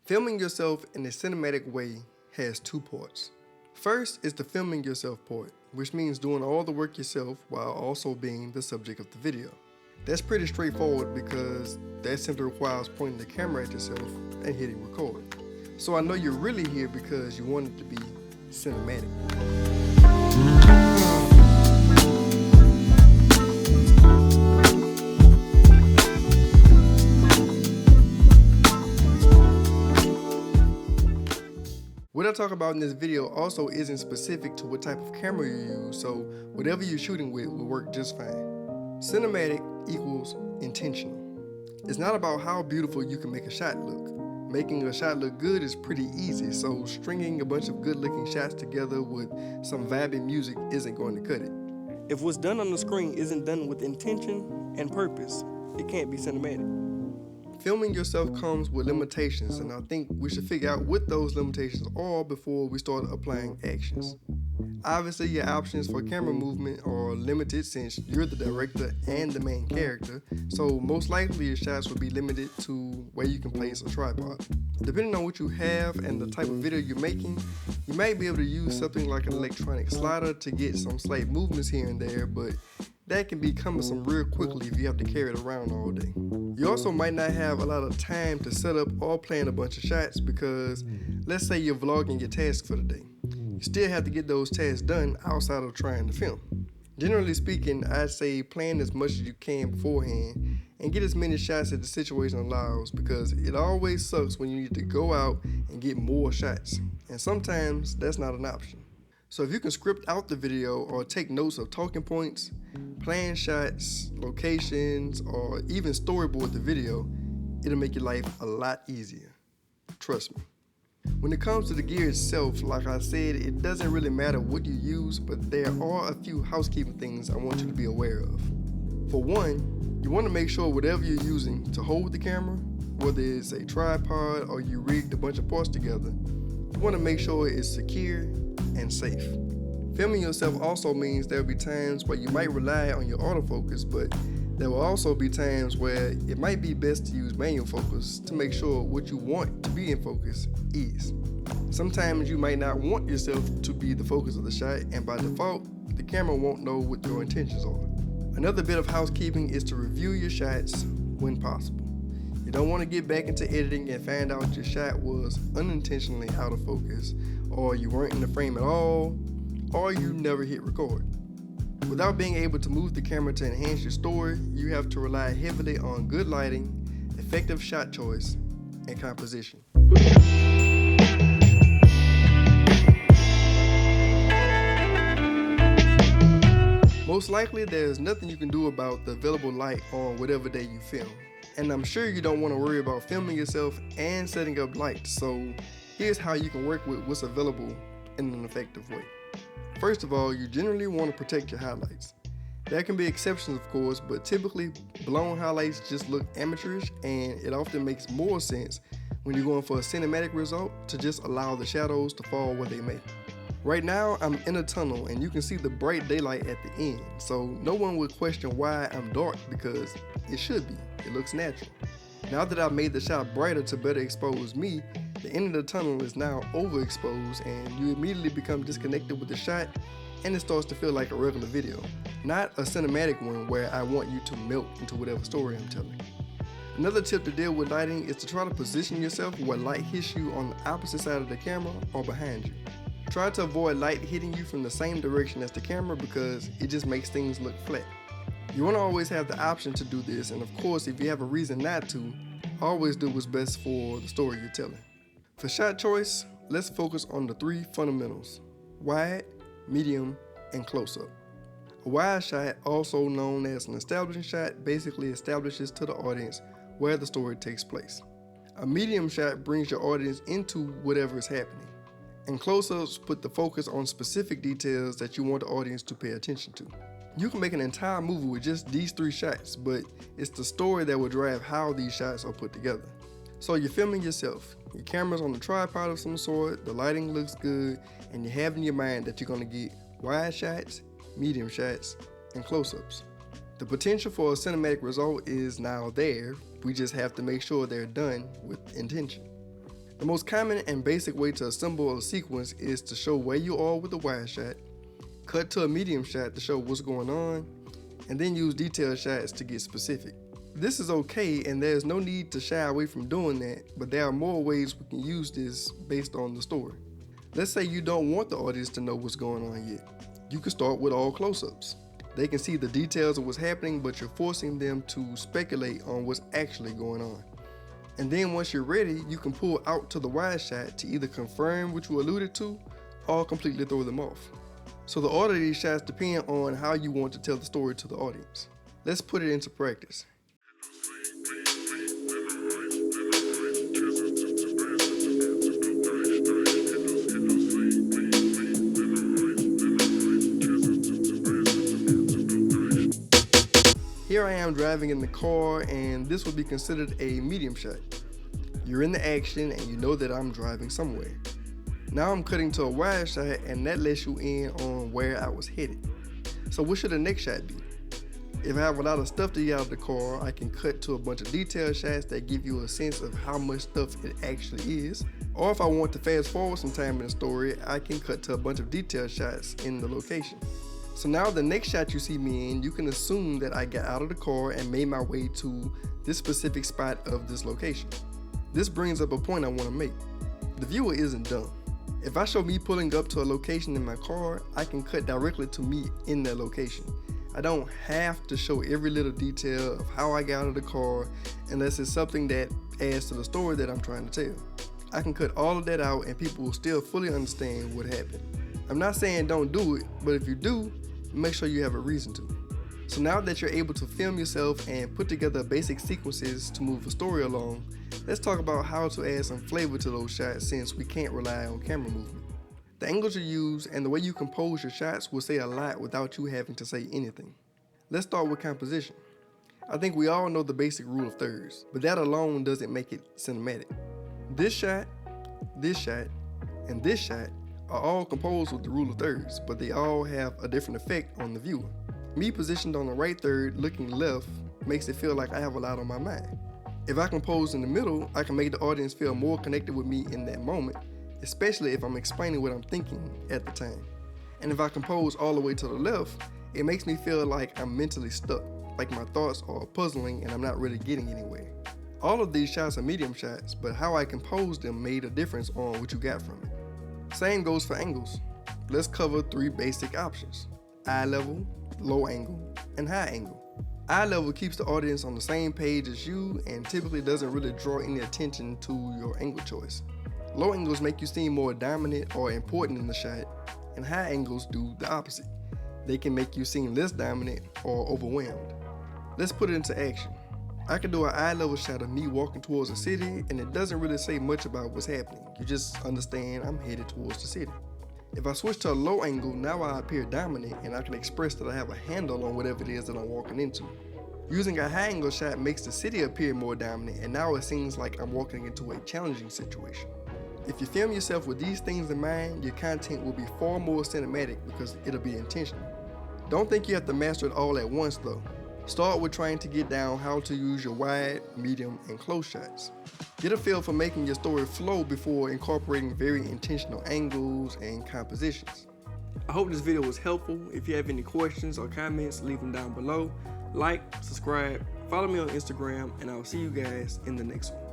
Filming yourself in a cinematic way has two parts. First is the filming yourself part, which means doing all the work yourself while also being the subject of the video. That's pretty straightforward because that simply requires pointing the camera at yourself and hitting record. So I know you're really here because you want it to be cinematic. What I talk about in this video also isn't specific to what type of camera you use, so whatever you're shooting with will work just fine. Cinematic equals intentional. It's not about how beautiful you can make a shot look. Making a shot look good is pretty easy, so stringing a bunch of good-looking shots together with some vibing music isn't going to cut it. If what's done on the screen isn't done with intention and purpose, it can't be cinematic. Filming yourself comes with limitations, and I think we should figure out what those limitations are before we start applying actions. Obviously, your options for camera movement are limited since you're the director and the main character, so most likely your shots will be limited to where you can place a tripod. Depending on what you have and the type of video you're making, you might be able to use something like an electronic slider to get some slight movements here and there, but that can be cumbersome real quickly if you have to carry it around all day. You also might not have a lot of time to set up or plan a bunch of shots because let's say you're vlogging your tasks for the day. You still have to get those tasks done outside of trying to film. Generally speaking, I'd say plan as much as you can beforehand and get as many shots as the situation allows because it always sucks when you need to go out and get more shots, and sometimes that's not an option. So if you can script out the video or take notes of talking points, plan shots, locations, or even storyboard the video, it'll make your life a lot easier. Trust me. When it comes to the gear itself, like I said, it doesn't really matter what you use, but there are a few housekeeping things I want you to be aware of. For one, you want to make sure whatever you're using to hold the camera, whether it's a tripod or you rigged a bunch of parts together, you want to make sure it's secure and safe. Filming yourself also means there will be times where you might rely on your autofocus, but there will also be times where it might be best to use manual focus to make sure what you want to be in focus is. Sometimes you might not want yourself to be the focus of the shot, and by default, the camera won't know what your intentions are. Another bit of housekeeping is to review your shots when possible. You don't want to get back into editing and find out your shot was unintentionally out of focus, or you weren't in the frame at all, or you never hit record. Without being able to move the camera to enhance your story, you have to rely heavily on good lighting, effective shot choice, and composition. Most likely, there's nothing you can do about the available light on whatever day you film. And I'm sure you don't want to worry about filming yourself and setting up lights, so here's how you can work with what's available in an effective way. First of all, you generally want to protect your highlights. There can be exceptions, of course, but typically blown highlights just look amateurish, and it often makes more sense when you're going for a cinematic result to just allow the shadows to fall where they may. Right now, I'm in a tunnel and you can see the bright daylight at the end, so no one would question why I'm dark because it should be. It looks natural. Now that I've made the shot brighter to better expose me, the end of the tunnel is now overexposed and you immediately become disconnected with the shot and it starts to feel like a regular video, not a cinematic one where I want you to melt into whatever story I'm telling. Another tip to deal with lighting is to try to position yourself where light hits you on the opposite side of the camera or behind you. Try to avoid light hitting you from the same direction as the camera because it just makes things look flat. You want to always have the option to do this, and of course if you have a reason not to, always do what's best for the story you're telling. For shot choice, let's focus on the three fundamentals: wide, medium, and close-up. A wide shot, also known as an establishing shot, basically establishes to the audience where the story takes place. A medium shot brings your audience into whatever is happening. And close-ups put the focus on specific details that you want the audience to pay attention to. You can make an entire movie with just these three shots, but it's the story that will drive how these shots are put together. So you're filming yourself, your camera's on a tripod of some sort, the lighting looks good, and you have in your mind that you're going to get wide shots, medium shots, and close-ups. The potential for a cinematic result is now there, we just have to make sure they're done with intention. The most common and basic way to assemble a sequence is to show where you are with the wide shot, cut to a medium shot to show what's going on, and then use detailed shots to get specific. This is okay, and there's no need to shy away from doing that, but there are more ways we can use this based on the story. Let's say you don't want the audience to know what's going on yet. You can start with all close-ups. They can see the details of what's happening, but you're forcing them to speculate on what's actually going on. And then once you're ready, you can pull out to the wide shot to either confirm what you alluded to or completely throw them off. So the order of these shots depend on how you want to tell the story to the audience. Let's put it into practice. Here I am driving in the car, and this would be considered a medium shot. You're in the action and you know that I'm driving somewhere. Now I'm cutting to a wide shot, and that lets you in on where I was headed. So what should the next shot be? If I have a lot of stuff to get out of the car, I can cut to a bunch of detailed shots that give you a sense of how much stuff it actually is. Or if I want to fast forward some time in the story, I can cut to a bunch of detailed shots in the location. So now the next shot you see me in, you can assume that I got out of the car and made my way to this specific spot of this location. This brings up a point I want to make. The viewer isn't dumb. If I show me pulling up to a location in my car, I can cut directly to me in that location. I don't have to show every little detail of how I got out of the car unless it's something that adds to the story that I'm trying to tell. I can cut all of that out and people will still fully understand what happened. I'm not saying don't do it, but if you do, make sure you have a reason to. So now that you're able to film yourself and put together basic sequences to move a story along, let's talk about how to add some flavor to those shots since we can't rely on camera movement. The angles you use and the way you compose your shots will say a lot without you having to say anything. Let's start with composition. I think we all know the basic rule of thirds, but that alone doesn't make it cinematic. This shot, and this shot are all composed with the rule of thirds, but they all have a different effect on the viewer. Me positioned on the right third looking left makes it feel like I have a lot on my mind. If I compose in the middle, I can make the audience feel more connected with me in that moment, especially if I'm explaining what I'm thinking at the time. And if I compose all the way to the left, it makes me feel like I'm mentally stuck, like my thoughts are puzzling and I'm not really getting anywhere. All of these shots are medium shots, but how I composed them made a difference on what you got from it. Same goes for angles. Let's cover 3 basic options: eye level, low angle, and high angle. Eye level keeps the audience on the same page as you and typically doesn't really draw any attention to your angle choice. Low angles make you seem more dominant or important in the shot, and high angles do the opposite. They can make you seem less dominant or overwhelmed. Let's put it into action. I can do an eye level shot of me walking towards a city, and it doesn't really say much about what's happening. You just understand I'm headed towards the city. If I switch to a low angle, now I appear dominant and I can express that I have a handle on whatever it is that I'm walking into. Using a high angle shot makes the city appear more dominant, and now it seems like I'm walking into a challenging situation. If you film yourself with these things in mind, your content will be far more cinematic because it'll be intentional. Don't think you have to master it all at once though. Start with trying to get down how to use your wide, medium, and close shots. Get a feel for making your story flow before incorporating very intentional angles and compositions. I hope this video was helpful. If you have any questions or comments, leave them down below. Like, subscribe, follow me on Instagram, and I'll see you guys in the next one.